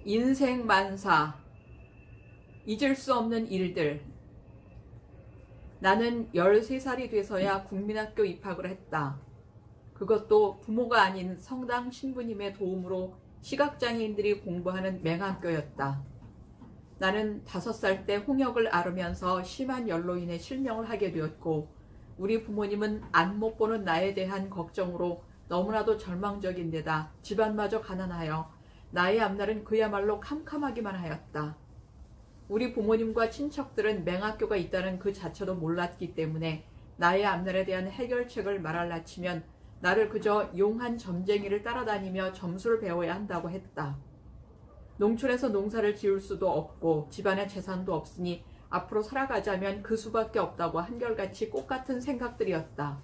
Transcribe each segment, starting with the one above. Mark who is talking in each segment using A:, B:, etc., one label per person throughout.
A: 인생 만사, 잊을 수 없는 일들. 나는 13살이 돼서야 국민학교 입학을 했다. 그것도 부모가 아닌 성당 신부님의 도움으로 시각장애인들이 공부하는 맹학교였다. 나는 5살 때 홍역을 앓으면서 심한 열로 인해 실명을 하게 되었고, 우리 부모님은 안 못 보는 나에 대한 걱정으로 너무나도 절망적인 데다 집안마저 가난하여 나의 앞날은 그야말로 캄캄하기만 하였다. 우리 부모님과 친척들은 맹학교가 있다는 그 자체도 몰랐기 때문에 나의 앞날에 대한 해결책을 말할라 치면 나를 그저 용한 점쟁이를 따라다니며 점수를 배워야 한다고 했다. 농촌에서 농사를 지을 수도 없고 집안에 재산도 없으니 앞으로 살아가자면 그 수밖에 없다고 한결같이 꽃같은 생각들이었다.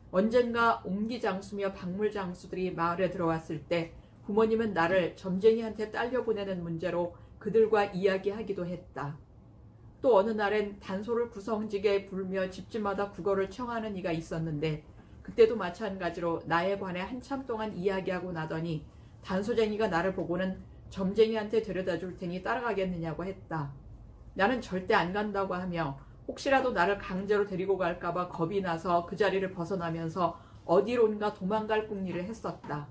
A: 언젠가 옹기장수며 박물장수들이 마을에 들어왔을 때 부모님은 나를 점쟁이한테 딸려보내는 문제로 그들과 이야기하기도 했다. 또 어느 날엔 단소를 구성지게 불며 집집마다 국어를 청하는 이가 있었는데, 그때도 마찬가지로 나에 관해 한참 동안 이야기하고 나더니 단소쟁이가 나를 보고는 점쟁이한테 데려다 줄 테니 따라가겠느냐고 했다. 나는 절대 안 간다고 하며 혹시라도 나를 강제로 데리고 갈까봐 겁이 나서 그 자리를 벗어나면서 어디론가 도망갈 궁리를 했었다.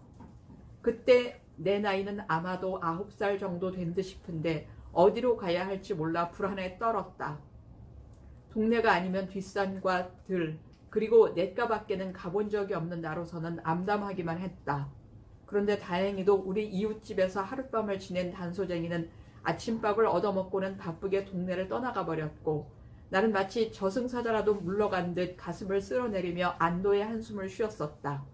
A: 그때 내 나이는 아마도 9살 정도 된 듯 싶은데 어디로 가야 할지 몰라 불안에 떨었다. 동네가 아니면 뒷산과 들, 그리고 냇가밖에는 가본 적이 없는 나로서는 암담하기만 했다. 그런데 다행히도 우리 이웃집에서 하룻밤을 지낸 단소쟁이는 아침밥을 얻어먹고는 바쁘게 동네를 떠나가 버렸고, 나는 마치 저승사자라도 물러간 듯 가슴을 쓸어내리며 안도의 한숨을 쉬었었다.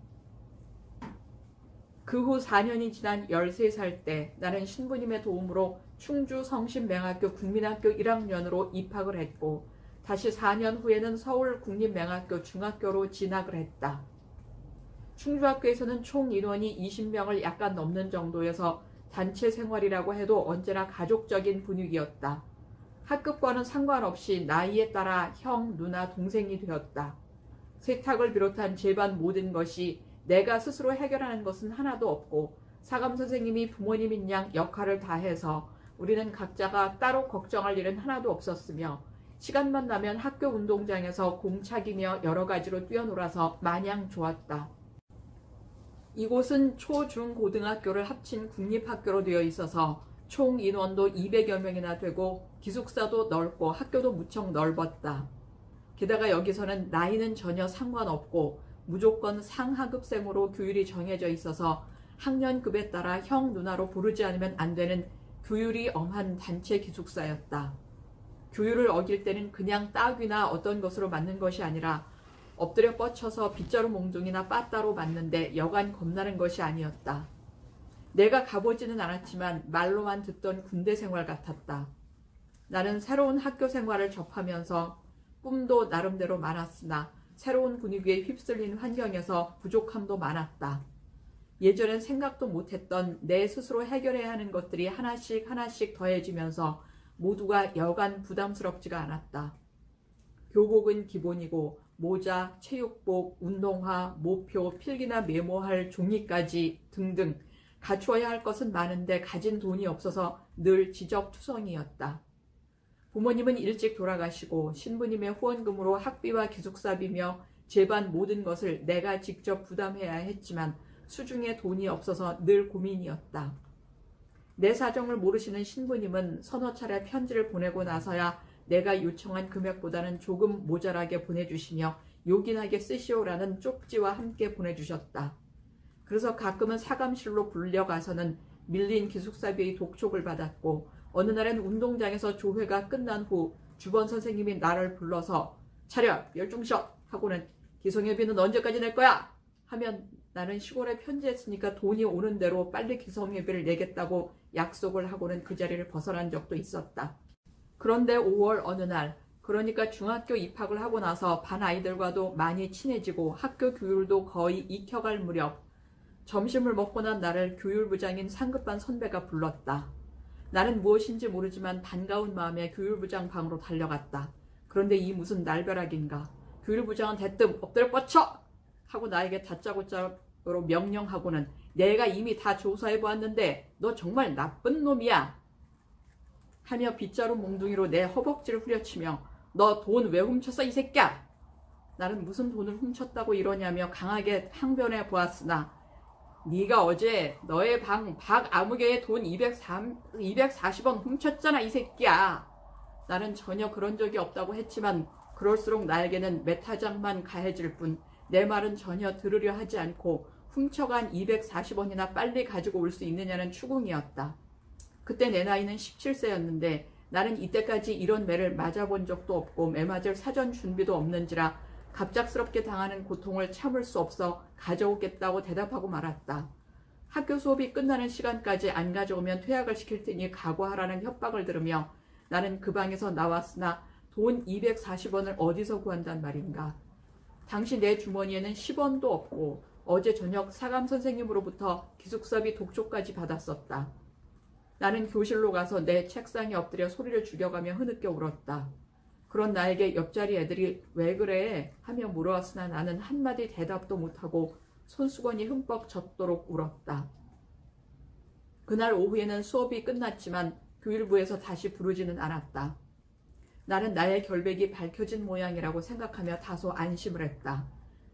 A: 그 후 4년이 지난 13살 때 나는 신부님의 도움으로 충주 성심맹학교 국민학교 1학년으로 입학을 했고, 다시 4년 후에는 서울 국립맹학교 중학교로 진학을 했다. 충주학교에서는 총 인원이 20명을 약간 넘는 정도여서 단체 생활이라고 해도 언제나 가족적인 분위기였다. 학급과는 상관없이 나이에 따라 형, 누나, 동생이 되었다. 세탁을 비롯한 집안 모든 것이 내가 스스로 해결하는 것은 하나도 없고, 사감선생님이 부모님인 양 역할을 다해서 우리는 각자가 따로 걱정할 일은 하나도 없었으며, 시간만 나면 학교 운동장에서 공차기며 여러 가지로 뛰어놀아서 마냥 좋았다. 이곳은 초, 중, 고등학교를 합친 국립학교로 되어 있어서 총 인원도 200여 명이나 되고 기숙사도 넓고 학교도 무척 넓었다. 게다가 여기서는 나이는 전혀 상관없고 무조건 상하급생으로 교율이 정해져 있어서 학년급에 따라 형, 누나로 부르지 않으면 안 되는 규율이 엄한 단체 기숙사였다. 규율을 어길 때는 그냥 딱이나 어떤 것으로 맞는 것이 아니라 엎드려 뻗쳐서 빗자루 몽둥이나 빠따로 맞는데 여간 겁나는 것이 아니었다. 내가 가보지는 않았지만 말로만 듣던 군대 생활 같았다. 나는 새로운 학교 생활을 접하면서 꿈도 나름대로 많았으나 새로운 분위기에 휩쓸린 환경에서 부족함도 많았다. 예전엔 생각도 못했던 내 스스로 해결해야 하는 것들이 하나씩 하나씩 더해지면서 모두가 여간 부담스럽지가 않았다. 교복은 기본이고 모자, 체육복, 운동화, 모표, 필기나 메모할 종이까지 등등 갖추어야 할 것은 많은데 가진 돈이 없어서 늘 지적투성이었다. 부모님은 일찍 돌아가시고 신부님의 후원금으로 학비와 기숙사비며 제반 모든 것을 내가 직접 부담해야 했지만 수중에 돈이 없어서 늘 고민이었다. 내 사정을 모르시는 신부님은 서너 차례 편지를 보내고 나서야 내가 요청한 금액보다는 조금 모자라게 보내주시며 요긴하게 쓰시오라는 쪽지와 함께 보내주셨다. 그래서 가끔은 사감실로 불려가서는 밀린 기숙사비의 독촉을 받았고, 어느 날엔 운동장에서 조회가 끝난 후 주번 선생님이 나를 불러서 차렷, 열중샷 하고는 기성예비는 언제까지 낼 거야? 하면 나는 시골에 편지했으니까 돈이 오는 대로 빨리 기성예비를 내겠다고 약속을 하고는 그 자리를 벗어난 적도 있었다. 그런데 5월 어느 날, 그러니까 중학교 입학을 하고 나서 반 아이들과도 많이 친해지고 학교 교율도 거의 익혀갈 무렵, 점심을 먹고 난 나를 교율부장인 상급반 선배가 불렀다. 나는 무엇인지 모르지만 반가운 마음에 교율부장 방으로 달려갔다. 그런데 이 무슨 날벼락인가. 교율부장은 대뜸 엎드려 뻗쳐! 하고 나에게 다짜고짜로 명령하고는 내가 이미 다 조사해 보았는데 너 정말 나쁜 놈이야. 하며 빗자루 몽둥이로 내 허벅지를 후려치며 너 돈 왜 훔쳤어 이 새끼야. 나는 무슨 돈을 훔쳤다고 이러냐며 강하게 항변해 보았으나 네가 어제 너의 방 박아무개의 돈 240원 훔쳤잖아 이 새끼야. 나는 전혀 그런 적이 없다고 했지만 그럴수록 나에게는 메타장만 가해질 뿐 내 말은 전혀 들으려 하지 않고 훔쳐간 240원이나 빨리 가지고 올 수 있느냐는 추궁이었다. 그때 내 나이는 17세였는데 나는 이때까지 이런 매를 맞아본 적도 없고 매 맞을 사전 준비도 없는지라 갑작스럽게 당하는 고통을 참을 수 없어 가져오겠다고 대답하고 말았다. 학교 수업이 끝나는 시간까지 안 가져오면 퇴학을 시킬 테니 각오하라는 협박을 들으며 나는 그 방에서 나왔으나 돈 240원을 어디서 구한단 말인가. 당시 내 주머니에는 10원도 없고 어제 저녁 사감 선생님으로부터 기숙사비 독초까지 받았었다. 나는 교실로 가서 내 책상에 엎드려 소리를 죽여가며 흐느껴 울었다. 그런 나에게 옆자리 애들이 왜 그래 하며 물어왔으나 나는 한마디 대답도 못하고 손수건이 흠뻑 젖도록 울었다. 그날 오후에는 수업이 끝났지만 교일부에서 다시 부르지는 않았다. 나는 나의 결백이 밝혀진 모양이라고 생각하며 다소 안심을 했다.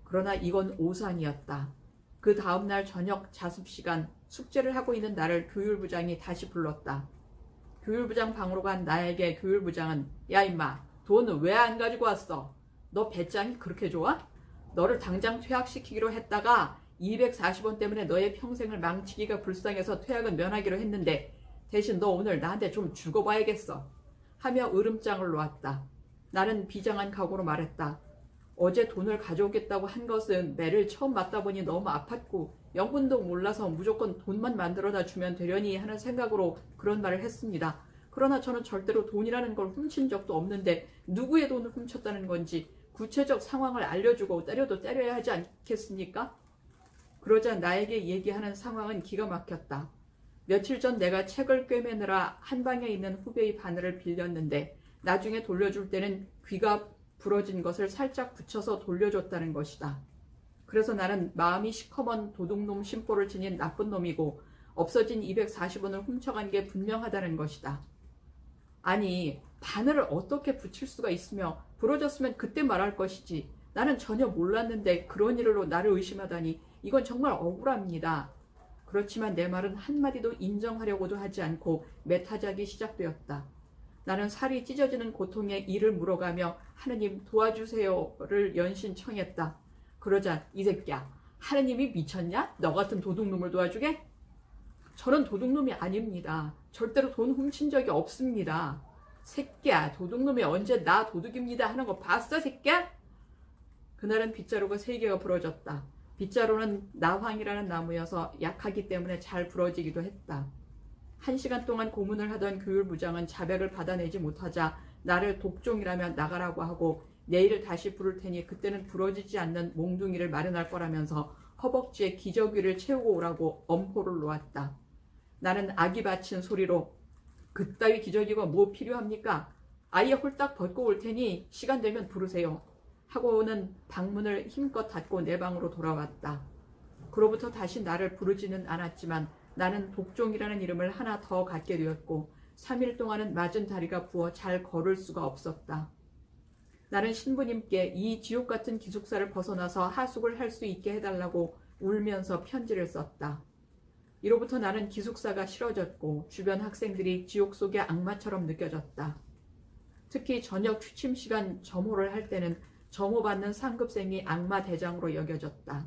A: 그러나 이건 오산이었다. 그 다음날 저녁 자습시간 숙제를 하고 있는 나를 교율부장이 다시 불렀다. 교율부장 방으로 간 나에게 교율부장은 야 임마 돈 왜 안 가지고 왔어? 너 배짱이 그렇게 좋아? 너를 당장 퇴학시키기로 했다가 240원 때문에 너의 평생을 망치기가 불쌍해서 퇴학은 면하기로 했는데 대신 너 오늘 나한테 좀 죽어봐야겠어. 하며 으름장을 놓았다. 나는 비장한 각오로 말했다. 어제 돈을 가져오겠다고 한 것은 매를 처음 맞다 보니 너무 아팠고 영문도 몰라서 무조건 돈만 만들어다 주면 되려니 하는 생각으로 그런 말을 했습니다. 그러나 저는 절대로 돈이라는 걸 훔친 적도 없는데 누구의 돈을 훔쳤다는 건지 구체적 상황을 알려주고 때려도 때려야 하지 않겠습니까? 그러자 나에게 얘기하는 상황은 기가 막혔다. 며칠 전 내가 책을 꿰매느라 한방에 있는 후배의 바늘을 빌렸는데 나중에 돌려줄 때는 귀가 부러진 것을 살짝 붙여서 돌려줬다는 것이다. 그래서 나는 마음이 시커먼 도둑놈 심보를 지닌 나쁜 놈이고 없어진 240원을 훔쳐간 게 분명하다는 것이다. 아니 바늘을 어떻게 붙일 수가 있으며 부러졌으면 그때 말할 것이지. 나는 전혀 몰랐는데 그런 일로 나를 의심하다니 이건 정말 억울합니다. 그렇지만 내 말은 한마디도 인정하려고도 하지 않고 매타작이 시작되었다. 나는 살이 찢어지는 고통에 이를 물어가며 하느님 도와주세요를 연신 청했다. 그러자 이 새끼야 하느님이 미쳤냐? 너 같은 도둑놈을 도와주게? 저는 도둑놈이 아닙니다. 절대로 돈 훔친 적이 없습니다. 새끼야 도둑놈이 언제 나 도둑입니다 하는 거 봤어 새끼야? 그날은 빗자루가 3개가 부러졌다. 빗자루는 나황이라는 나무여서 약하기 때문에 잘 부러지기도 했다. 1시간 동안 고문을 하던 교율부장은 자백을 받아내지 못하자 나를 독종이라며 나가라고 하고 내일 다시 부를 테니 그때는 부러지지 않는 몽둥이를 마련할 거라면서 허벅지에 기저귀를 채우고 오라고 엄포를 놓았다. 나는 악이 받친 소리로 그따위 기저귀가 뭐 필요합니까? 아예 홀딱 벗고 올 테니 시간 되면 부르세요. 하고는 방문을 힘껏 닫고 내 방으로 돌아왔다. 그로부터 다시 나를 부르지는 않았지만 나는 독종이라는 이름을 하나 더 갖게 되었고 3일 동안은 맞은 다리가 부어 잘 걸을 수가 없었다. 나는 신부님께 이 지옥 같은 기숙사를 벗어나서 하숙을 할 수 있게 해달라고 울면서 편지를 썼다. 이로부터 나는 기숙사가 싫어졌고 주변 학생들이 지옥 속의 악마처럼 느껴졌다. 특히 저녁 취침 시간 점호를 할 때는 점호받는 상급생이 악마 대장으로 여겨졌다.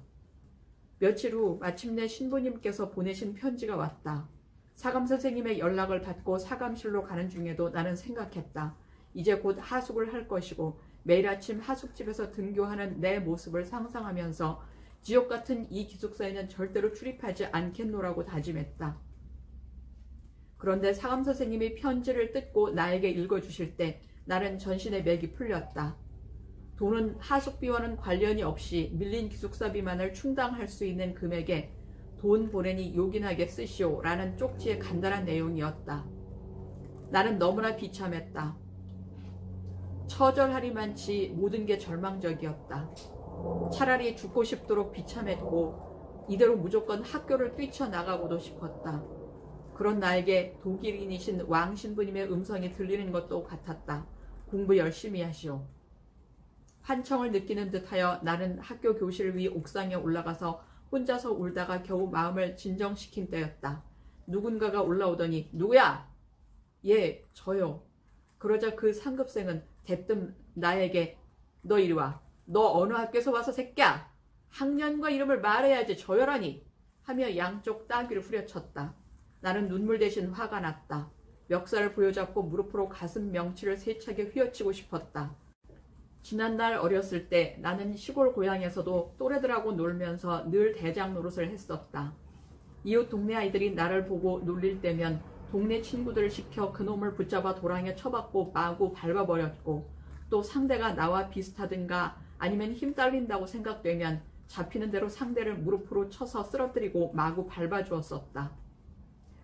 A: 며칠 후 마침내 신부님께서 보내신 편지가 왔다. 사감 선생님의 연락을 받고 사감실로 가는 중에도 나는 생각했다. 이제 곧 하숙을 할 것이고 매일 아침 하숙집에서 등교하는 내 모습을 상상하면서 지옥 같은 이 기숙사에는 절대로 출입하지 않겠노라고 다짐했다. 그런데 사감 선생님이 편지를 뜯고 나에게 읽어주실 때 나는 전신의 맥이 풀렸다. 돈은 하숙비와는 관련이 없이 밀린 기숙사비만을 충당할 수 있는 금액에 돈 보내니 요긴하게 쓰시오 라는 쪽지의 간단한 내용이었다. 나는 너무나 비참했다. 처절하리만치 모든 게 절망적이었다. 차라리 죽고 싶도록 비참했고 이대로 무조건 학교를 뛰쳐나가고도 싶었다. 그런 나에게 독일인이신 왕 신부님의 음성이 들리는 것도 같았다. 공부 열심히 하시오. 환청을 느끼는 듯하여 나는 학교 교실 위 옥상에 올라가서 혼자서 울다가 겨우 마음을 진정시킨 때였다. 누군가가 올라오더니 누구야? 예, 저요. 그러자 그 상급생은 대뜸 나에게 너 이리 와. 너 어느 학교에서 와서 새끼야? 학년과 이름을 말해야지 저열하니 하며 양쪽 따귀를 후려쳤다. 나는 눈물 대신 화가 났다. 멱살을 부여잡고 무릎으로 가슴 명치를 세차게 휘어치고 싶었다. 지난날 어렸을 때 나는 시골 고향에서도 또래들하고 놀면서 늘 대장 노릇을 했었다. 이웃 동네 아이들이 나를 보고 놀릴 때면 동네 친구들을 시켜 그놈을 붙잡아 도랑에 쳐박고 마구 밟아버렸고, 또 상대가 나와 비슷하든가 아니면 힘 딸린다고 생각되면 잡히는 대로 상대를 무릎으로 쳐서 쓰러뜨리고 마구 밟아주었었다.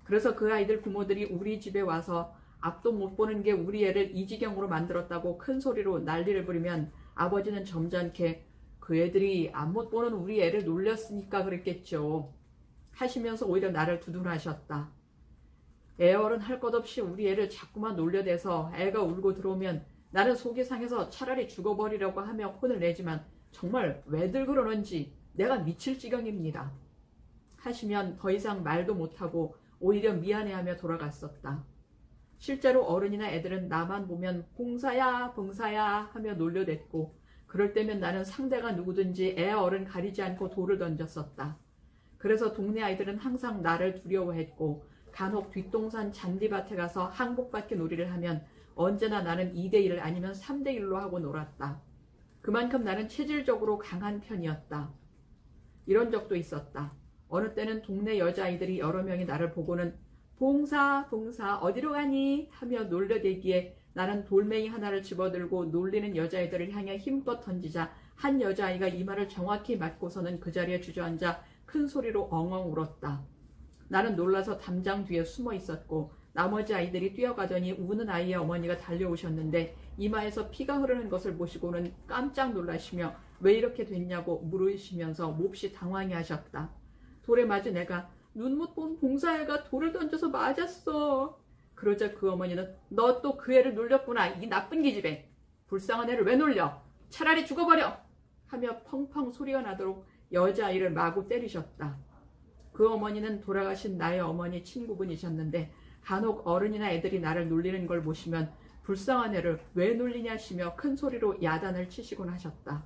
A: 그래서 그 아이들 부모들이 우리 집에 와서 앞도 못 보는 게 우리 애를 이 지경으로 만들었다고 큰 소리로 난리를 부리면 아버지는 점잖게 그 애들이 앞 못 보는 우리 애를 놀렸으니까 그랬겠죠 하시면서 오히려 나를 두둔하셨다. 애어른 할 것 없이 우리 애를 자꾸만 놀려대서 애가 울고 들어오면 나는 속이 상해서 차라리 죽어버리려고 하며 혼을 내지만 정말 왜들 그러는지 내가 미칠 지경입니다. 하시면 더 이상 말도 못하고 오히려 미안해하며 돌아갔었다. 실제로 어른이나 애들은 나만 보면 봉사야 봉사야 하며 놀려댔고, 그럴 때면 나는 상대가 누구든지 애 어른 가리지 않고 돌을 던졌었다. 그래서 동네 아이들은 항상 나를 두려워했고, 간혹 뒷동산 잔디밭에 가서 한국바퀴 놀이를 하면 언제나 나는 2대1 아니면 3대1로 하고 놀았다. 그만큼 나는 체질적으로 강한 편이었다. 이런 적도 있었다. 어느 때는 동네 여자아이들이 여러 명이 나를 보고는 봉사 봉사 어디로 가니 하며 놀려대기에 나는 돌멩이 하나를 집어들고 놀리는 여자아이들을 향해 힘껏 던지자 한 여자아이가 이 말을 정확히 맞고서는 그 자리에 주저앉아 큰 소리로 엉엉 울었다. 나는 놀라서 담장 뒤에 숨어 있었고, 나머지 아이들이 뛰어가더니 우는 아이의 어머니가 달려오셨는데 이마에서 피가 흐르는 것을 보시고는 깜짝 놀라시며 왜 이렇게 됐냐고 물으시면서 몹시 당황해 하셨다. 돌에 맞은 애가 눈 못 본 봉사애가 돌을 던져서 맞았어. 그러자 그 어머니는 너 또 그 애를 놀렸구나. 이 나쁜 기집애. 불쌍한 애를 왜 놀려? 차라리 죽어버려. 하며 펑펑 소리가 나도록 여자아이를 마구 때리셨다. 그 어머니는 돌아가신 나의 어머니 친구분이셨는데 간혹 어른이나 애들이 나를 놀리는 걸 보시면 불쌍한 애를 왜 놀리냐시며 큰 소리로 야단을 치시곤 하셨다.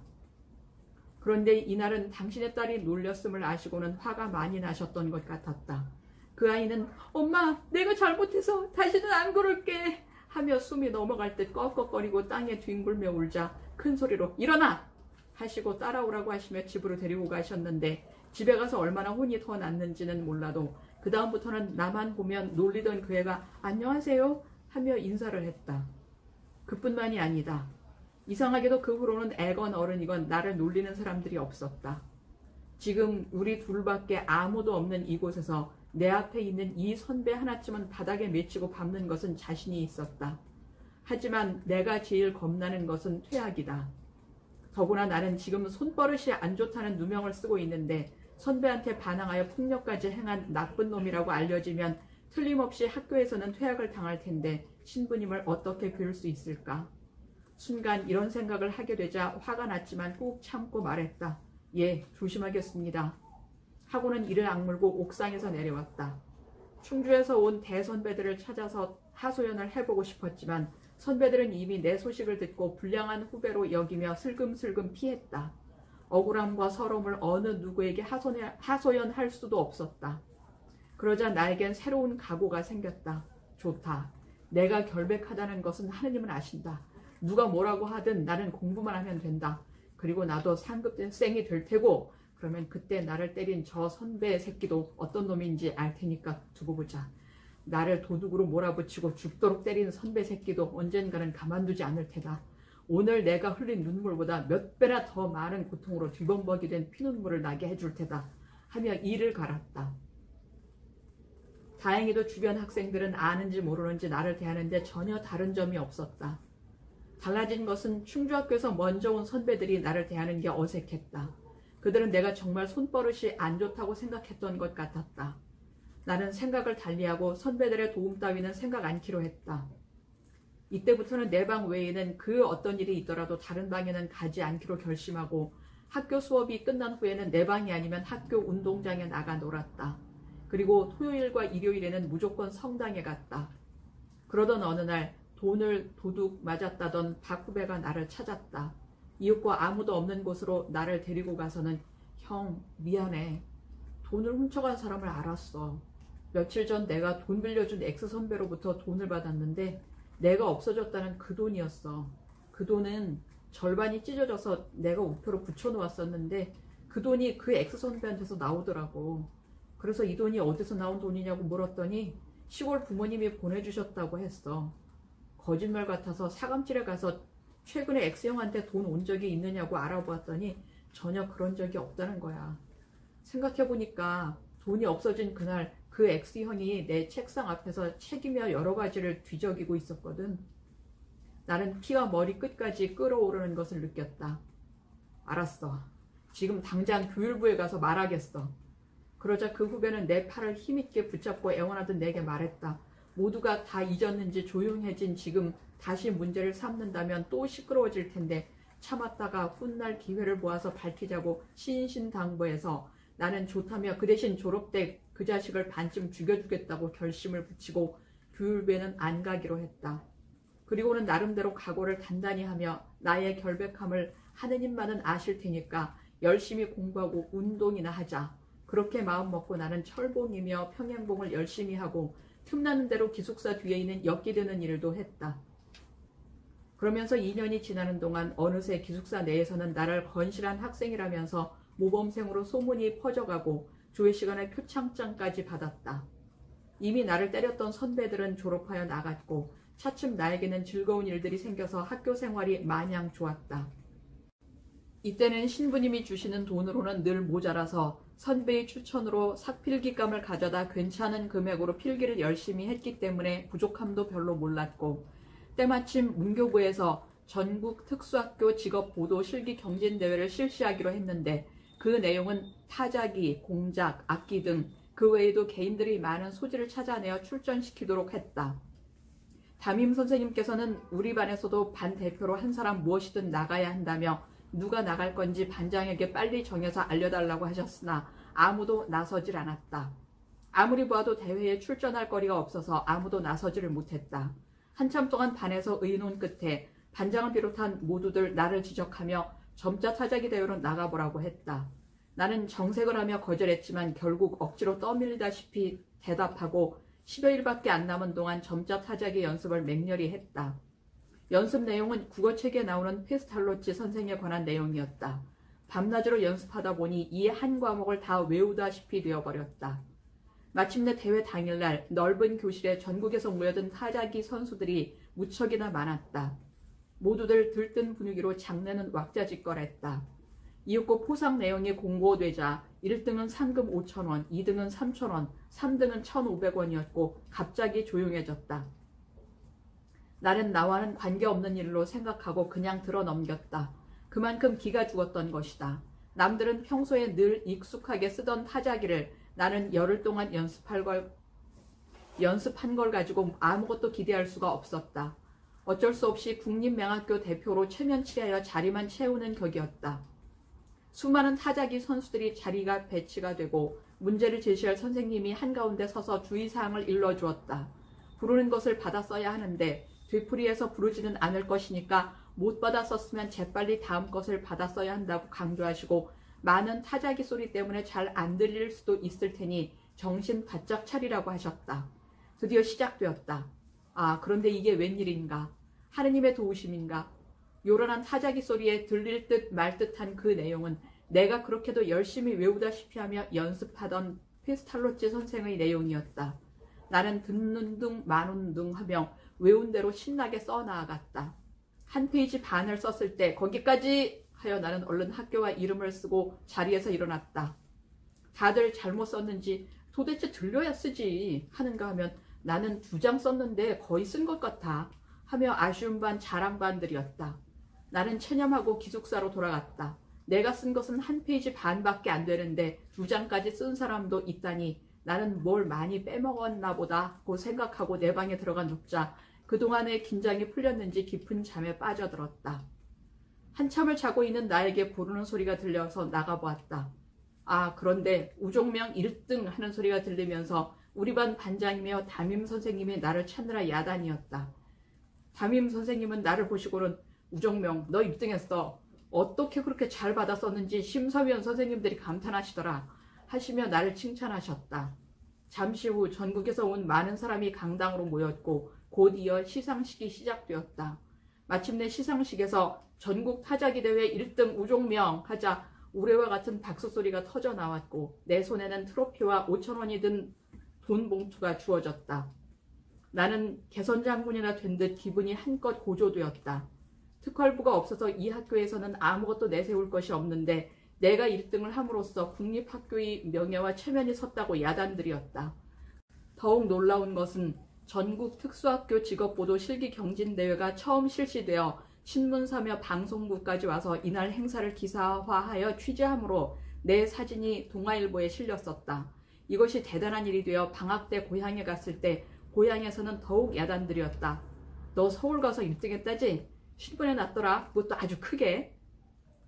A: 그런데 이날은 당신의 딸이 놀렸음을 아시고는 화가 많이 나셨던 것 같았다. 그 아이는 엄마 내가 잘못해서 다시는 안 그럴게 하며 숨이 넘어갈 듯 꺽꺽거리고 땅에 뒹굴며 울자 큰 소리로 일어나 하시고 따라오라고 하시며 집으로 데리고 가셨는데, 집에 가서 얼마나 혼이 더 났는지는 몰라도 그 다음부터는 나만 보면 놀리던 그 애가 안녕하세요 하며 인사를 했다. 그뿐만이 아니다. 이상하게도 그 후로는 애건 어른이건 나를 놀리는 사람들이 없었다. 지금 우리 둘밖에 아무도 없는 이곳에서 내 앞에 있는 이 선배 하나쯤은 바닥에 맺히고 밟는 것은 자신이 있었다. 하지만 내가 제일 겁나는 것은 퇴학이다. 더구나 나는 지금 손버릇이 안 좋다는 누명을 쓰고 있는데 선배한테 반항하여 폭력까지 행한 나쁜 놈이라고 알려지면 틀림없이 학교에서는 퇴학을 당할 텐데 신부님을 어떻게 빌 수 있을까? 순간 이런 생각을 하게 되자 화가 났지만 꾹 참고 말했다. 예, 조심하겠습니다. 하고는 이를 악물고 옥상에서 내려왔다. 충주에서 온 대선배들을 찾아서 하소연을 해보고 싶었지만 선배들은 이미 내 소식을 듣고 불량한 후배로 여기며 슬금슬금 피했다. 억울함과 서러움을 어느 누구에게 하소연할 수도 없었다. 그러자 나에겐 새로운 각오가 생겼다. 좋다. 내가 결백하다는 것은 하느님은 아신다. 누가 뭐라고 하든 나는 공부만 하면 된다. 그리고 나도 상급생이 될 테고, 그러면 그때 나를 때린 저 선배 새끼도 어떤 놈인지 알 테니까 두고 보자. 나를 도둑으로 몰아붙이고 죽도록 때리는 선배 새끼도 언젠가는 가만두지 않을 테다. 오늘 내가 흘린 눈물보다 몇 배나 더 많은 고통으로 뒤범벅이 된 피눈물을 나게 해줄 테다. 하며 이를 갈았다. 다행히도 주변 학생들은 아는지 모르는지 나를 대하는데 전혀 다른 점이 없었다. 달라진 것은 충주학교에서 먼저 온 선배들이 나를 대하는 게 어색했다. 그들은 내가 정말 손버릇이 안 좋다고 생각했던 것 같았다. 나는 생각을 달리하고 선배들의 도움 따위는 생각 않기로 했다. 이때부터는 내 방 외에는 그 어떤 일이 있더라도 다른 방에는 가지 않기로 결심하고 학교 수업이 끝난 후에는 내 방이 아니면 학교 운동장에 나가 놀았다. 그리고 토요일과 일요일에는 무조건 성당에 갔다. 그러던 어느 날 돈을 도둑 맞았다던 박 후배가 나를 찾았다. 이웃과 아무도 없는 곳으로 나를 데리고 가서는 형 미안해. 돈을 훔쳐간 사람을 알았어. 며칠 전 내가 돈 빌려준 엑스 선배로부터 돈을 받았는데 내가 없어졌다는 그 돈이었어. 그 돈은 절반이 찢어져서 내가 우표로 붙여놓았었는데 그 돈이 그 엑스 선배한테서 나오더라고. 그래서 이 돈이 어디서 나온 돈이냐고 물었더니 시골 부모님이 보내주셨다고 했어. 거짓말 같아서 사감질에 가서 최근에 엑스 형한테 돈 온 적이 있느냐고 알아보았더니 전혀 그런 적이 없다는 거야. 생각해보니까 돈이 없어진 그날 그 엑스 형이 내 책상 앞에서 책이며 여러 가지를 뒤적이고 있었거든. 나는 피가 머리 끝까지 끓어오르는 것을 느꼈다. 알았어. 지금 당장 교육부에 가서 말하겠어. 그러자 그 후배는 내 팔을 힘있게 붙잡고 애원하듯 내게 말했다. 모두가 다 잊었는지 조용해진 지금 다시 문제를 삼는다면 또 시끄러워질 텐데 참았다가 훗날 기회를 모아서 밝히자고 신신당부해서 나는 좋다며 그 대신 졸업 때 그 자식을 반쯤 죽여주겠다고 결심을 붙이고 교육부에는 안 가기로 했다. 그리고는 나름대로 각오를 단단히 하며 나의 결백함을 하느님만은 아실 테니까 열심히 공부하고 운동이나 하자. 그렇게 마음먹고 나는 철봉이며 평행봉을 열심히 하고 틈나는 대로 기숙사 뒤에 있는 엮이드는 일도 했다. 그러면서 2년이 지나는 동안 어느새 기숙사 내에서는 나를 건실한 학생이라면서 모범생으로 소문이 퍼져가고 조회 시간에 표창장까지 받았다. 이미 나를 때렸던 선배들은 졸업하여 나갔고 차츰 나에게는 즐거운 일들이 생겨서 학교 생활이 마냥 좋았다. 이때는 신부님이 주시는 돈으로는 늘 모자라서 선배의 추천으로 삭필기감을 가져다 괜찮은 금액으로 필기를 열심히 했기 때문에 부족함도 별로 몰랐고 때마침 문교부에서 전국 특수학교 직업보도 실기 경진대회를 실시하기로 했는데 그 내용은 타자기, 공작, 악기 등 그 외에도 개인들이 많은 소지를 찾아내어 출전시키도록 했다. 담임 선생님께서는 우리 반에서도 반 대표로 한 사람 무엇이든 나가야 한다며 누가 나갈 건지 반장에게 빨리 정해서 알려달라고 하셨으나 아무도 나서질 않았다. 아무리 봐도 대회에 출전할 거리가 없어서 아무도 나서지를 못했다. 한참 동안 반에서 의논 끝에 반장을 비롯한 모두들 나를 지적하며 점자 타자기 대회로 나가보라고 했다. 나는 정색을 하며 거절했지만 결국 억지로 떠밀리다시피 대답하고 10여일밖에 안 남은 동안 점자 타자기 연습을 맹렬히 했다. 연습 내용은 국어책에 나오는 페스탈로치 선생에 관한 내용이었다. 밤낮으로 연습하다 보니 이 한 과목을 다 외우다시피 되어버렸다. 마침내 대회 당일날 넓은 교실에 전국에서 모여든 타자기 선수들이 무척이나 많았다. 모두들 들뜬 분위기로 장내는 왁자지껄했다. 이윽고 포상 내용이 공고되자 1등은 상금 5,000원, 2등은 3,000원, 3등은 1,500원이었고 갑자기 조용해졌다. 나는 나와는 관계없는 일로 생각하고 그냥 들어 넘겼다. 그만큼 기가 죽었던 것이다. 남들은 평소에 늘 익숙하게 쓰던 타자기를 나는 열흘 동안 연습한 걸 가지고 아무것도 기대할 수가 없었다. 어쩔 수 없이 국립맹학교 대표로 체면치레하여 자리만 채우는 격이었다. 수많은 타자기 선수들이 자리가 배치가 되고 문제를 제시할 선생님이 한가운데 서서 주의사항을 일러주었다. 부르는 것을 받아 써야 하는데 되풀이해서 부르지는 않을 것이니까 못 받아 썼으면 재빨리 다음 것을 받아 써야 한다고 강조하시고 많은 타자기 소리 때문에 잘 안 들릴 수도 있을 테니 정신 바짝 차리라고 하셨다. 드디어 시작되었다. 아, 그런데 이게 웬일인가? 하느님의 도우심인가? 요란한 타자기 소리에 들릴 듯 말 듯한 그 내용은 내가 그렇게도 열심히 외우다시피 하며 연습하던 페스탈로치 선생의 내용이었다. 나는 듣는 둥 마는 둥 하며 외운 대로 신나게 써나아갔다. 한 페이지 반을 썼을 때 거기까지 하여 나는 얼른 학교와 이름을 쓰고 자리에서 일어났다. 다들 잘못 썼는지 도대체 들려야 쓰지 하는가 하면 나는 2장 썼는데 거의 쓴 것 같아 하며 아쉬운 반 자랑 반들이었다. 나는 체념하고 기숙사로 돌아갔다. 내가 쓴 것은 한 페이지 반밖에 안 되는데 2장까지 쓴 사람도 있다니 나는 뭘 많이 빼먹었나 보다고 생각하고 내 방에 들어가 눕자 그동안의 긴장이 풀렸는지 깊은 잠에 빠져들었다. 한참을 자고 있는 나에게 부르는 소리가 들려서 나가보았다. 아, 그런데 우종명 1등 하는 소리가 들리면서 우리 반 반장이며 담임 선생님이 나를 찾느라 야단이었다. 담임 선생님은 나를 보시고는 우종명 너 1등했어. 어떻게 그렇게 잘 받았었는지 심사위원 선생님들이 감탄하시더라 하시며 나를 칭찬하셨다. 잠시 후 전국에서 온 많은 사람이 강당으로 모였고 곧 이어 시상식이 시작되었다. 마침내 시상식에서 전국 타자기 대회 1등 우종명 하자 우레와 같은 박수 소리가 터져 나왔고 내 손에는 트로피와 5,000원이 든 돈 봉투가 주어졌다. 나는 개선장군이나 된 듯 기분이 한껏 고조되었다. 특활부가 없어서 이 학교에서는 아무것도 내세울 것이 없는데 내가 1등을 함으로써 국립학교의 명예와 체면이 섰다고 야단들이었다. 더욱 놀라운 것은 전국 특수학교 직업보도 실기 경진대회가 처음 실시되어 신문사며 방송국까지 와서 이날 행사를 기사화하여 취재함으로 내 사진이 동아일보에 실렸었다. 이것이 대단한 일이 되어 방학 때 고향에 갔을 때 고향에서는 더욱 야단들이었다. 너 서울 가서 1등했다지? 신분에 났더라. 그것도 아주 크게.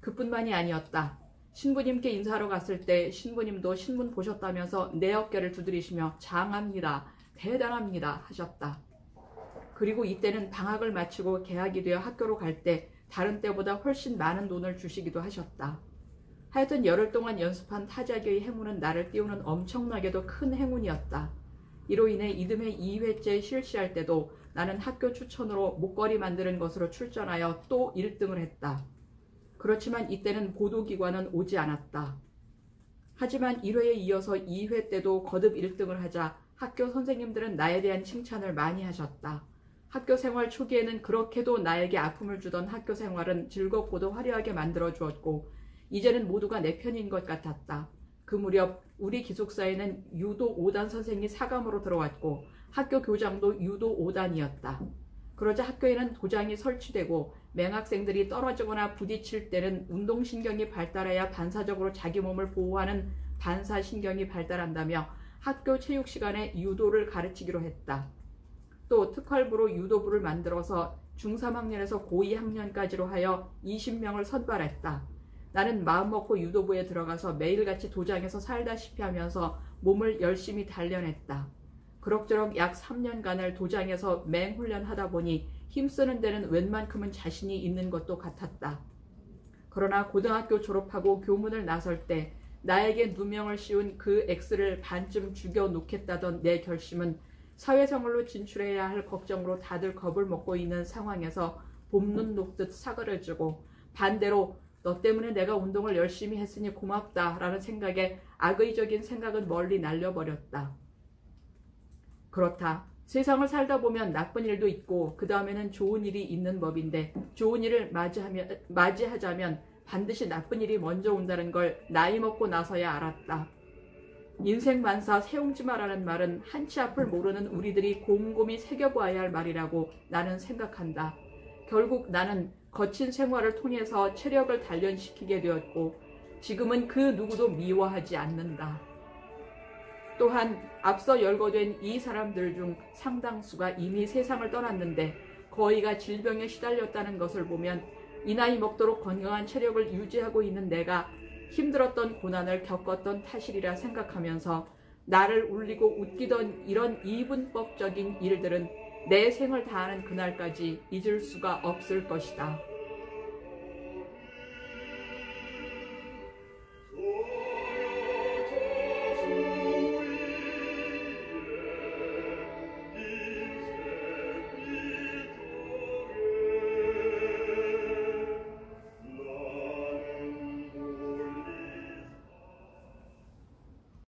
A: 그뿐만이 아니었다. 신부님께 인사하러 갔을 때 신부님도 신문 보셨다면서 내 어깨를 두드리시며 장합니다. 대단합니다 하셨다. 그리고 이때는 방학을 마치고 개학이 되어 학교로 갈 때 다른 때보다 훨씬 많은 돈을 주시기도 하셨다. 하여튼 열흘 동안 연습한 타자기의 행운은 나를 띄우는 엄청나게도 큰 행운이었다. 이로 인해 이듬해 2회째 실시할 때도 나는 학교 추천으로 목걸이 만드는 것으로 출전하여 또 1등을 했다. 그렇지만 이때는 보도기관은 오지 않았다. 하지만 1회에 이어서 2회 때도 거듭 1등을 하자 학교 선생님들은 나에 대한 칭찬을 많이 하셨다. 학교 생활 초기에는 그렇게도 나에게 아픔을 주던 학교 생활은 즐겁고도 화려하게 만들어 주었고 이제는 모두가 내 편인 것 같았다. 그 무렵 우리 기숙사에는 유도 5단 선생이 사감으로 들어왔고 학교 교장도 유도 5단이었다. 그러자 학교에는 도장이 설치되고 맹학생들이 떨어지거나 부딪힐 때는 운동신경이 발달해야 반사적으로 자기 몸을 보호하는 반사신경이 발달한다며 학교 체육 시간에 유도를 가르치기로 했다. 또 특활부로 유도부를 만들어서 중3학년에서 고2학년까지로 하여 20명을 선발했다. 나는 마음먹고 유도부에 들어가서 매일같이 도장에서 살다시피 하면서 몸을 열심히 단련했다. 그럭저럭 약 3년간을 도장에서 맹훈련하다 보니 힘쓰는 데는 웬만큼은 자신이 있는 것도 같았다. 그러나 고등학교 졸업하고 교문을 나설 때 나에게 누명을 씌운 그 X를 반쯤 죽여놓겠다던 내 결심은 사회생활로 진출해야 할 걱정으로 다들 겁을 먹고 있는 상황에서 봄눈 녹듯 사그러지고 반대로 너 때문에 내가 운동을 열심히 했으니 고맙다 라는 생각에 악의적인 생각은 멀리 날려버렸다. 그렇다. 세상을 살다 보면 나쁜 일도 있고 그 다음에는 좋은 일이 있는 법인데 좋은 일을 맞이하자면 반드시 나쁜 일이 먼저 온다는 걸 나이 먹고 나서야 알았다. 인생 만사 세웅지 마라는 말은 한치 앞을 모르는 우리들이 곰곰이 새겨보아야 할 말이라고 나는 생각한다. 결국 나는 거친 생활을 통해서 체력을 단련시키게 되었고 지금은 그 누구도 미워하지 않는다. 또한 앞서 열거된 이 사람들 중 상당수가 이미 세상을 떠났는데 거의가 질병에 시달렸다는 것을 보면 이 나이 먹도록 건강한 체력을 유지하고 있는 내가 힘들었던 고난을 겪었던 탓이라 생각하면서 나를 울리고 웃기던 이런 이분법적인 일들은 내 생을 다하는 그날까지 잊을 수가 없을 것이다.